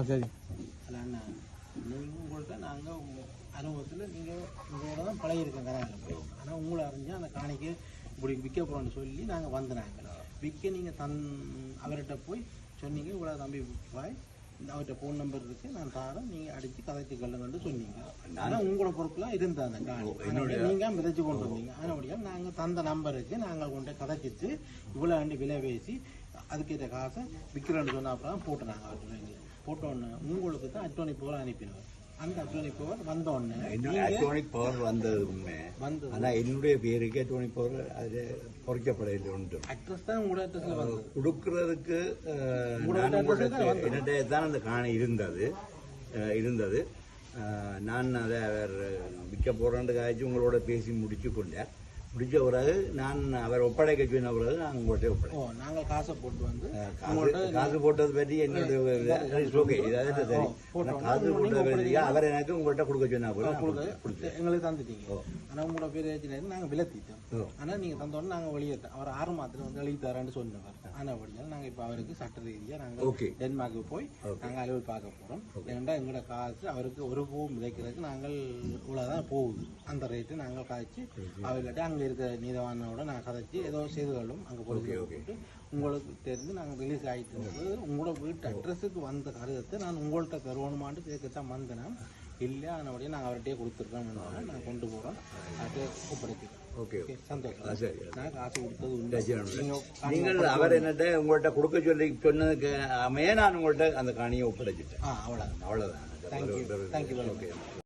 சரி. அண்ணா நீங்கள் உங்கள்கிட்ட நாங்கள் அனுபவத்தில் நீங்கள் உங்களோட தான் பழகிருக்கோம் கராங்க. ஆனால் உங்களை அறிஞ்சால் அந்த காணிக்கு இப்படி விற்க போகிறோன்னு சொல்லி நாங்கள் வந்தனாங்க. விற்க நீங்கள் அவர்கிட்ட போய் சொன்னீங்க, இவ்வளோ தம்பி பாய் அவர்கிட்ட ஃபோன் நம்பர் இருக்குது, நான் தாரேன், நீங்கள் அடித்து கதைச்சு கொள்ளுங்கன்னு சொன்னீங்க. ஆனால் உங்களோட பொறுப்புலாம் இருந்தா அந்த காணி நீங்கள் மிதச்சு கொண்டு வந்தீங்க. அதனுடைய நாங்கள் தந்த நம்பருக்கு நாங்கள் கொண்டு கதைச்சிட்டு இவ்வளோ ஆண்டு விலை பேசி அதுக்கேற்ற காசை விற்கிறோன்னு சொன்ன அப்புறம் போட்டு நாங்கள் அவர்கிட்ட போட்டோன்னு உங்களுக்கு தான் அட்டோனி பவர் அனுப்பிடுவார். அந்த அட்டோனி பவர் வந்தோடனே அட்டோனிக் பவர் வந்தது உண்மை வந்து, ஆனால் என்னுடைய பேருக்கு அட்டோனிக் பவர் அது பொறிக்கப்படையில் உண்டு. அட்ரஸ் தான் உங்களோட அட்ரஸில் வந்து கொடுக்கறதுக்கு என்னுடைய தான் அந்த காணி இருந்தது. நான் அதை அவர் விற்க போறேன்னு காய்ச்சி உங்களோட பேசி முடிச்சு கொண்டேன். முடிச்ச பிறகு நான் அவர் ஒப்படைக்க சொன்ன பிறகு நான் உங்கள்கிட்ட ஒப்படைப்போம். நாங்கள் காசை போட்டு வந்து காசு போட்டது பற்றி என்னுடைய ஓகே இதாவது சரி. காசு போட்டது பற்றி அவர் எனக்கு உங்கள்கிட்ட கொடுக்க சொன்னா கொடுத்து எங்களுக்கு தந்துட்டீங்க. ஆனால் உங்களோட பேர் ஏற்றினாரு நாங்கள் விலத்திட்டோம். ஆனால் நீங்கள் தந்தோடனே நாங்கள் வெளியே அவர் 6 மாதத்தில் வந்து எழுதி தரேன்னு சொன்னவர். ஆனால் அப்படியால் நாங்கள் இப்போ அவருக்கு சட்ட ரீதியாக நாங்கள் டென்மார்க்கு போய் நாங்கள் அலுவல் பார்க்க போகிறோம். ஏன்னா எங்களோட காசு அவருக்கு ஒரு பூ விதைக்கிறதுக்கு நாங்கள் இவ்வளோதான் போகுது. அந்த ரேட்டு நாங்கள் காய்ச்சி அவர்கிட்ட அங்கே இருக்கிற நீதவானோட நாங்கள் கதைச்சி ஏதோ செய்துகளும் அங்கே போட்டு உங்களுக்கு தெரிந்து நாங்கள் ரிலீஸ் ஆகிட்டு இருந்தது. உங்களோட வீட்டு அட்ரஸுக்கு வந்த கருதத்தை நான் உங்கள்கிட்ட தருவணுமான்னு கேட்கத்தான் வந்தேன். இல்லை அதனுடைய நாங்கள் அவர்கிட்டயே கொடுத்துருக்கோம். நாங்கள் கொண்டு போகிறோம், அதை ஒப்படைக்கிறோம். ஓகே சந்தோஷம். நான் காசு கொடுத்தது நீங்கள் அவர் என்னட்ட உங்கள்கிட்ட கொடுக்க சொல்லி சொன்னதுக்கு அமைய நான் உங்கள்கிட்ட அந்த காணியை ஒப்படைச்சிட்டேன். அவ்வளோதான். அவ்வளோதான். தேங்க்யூ.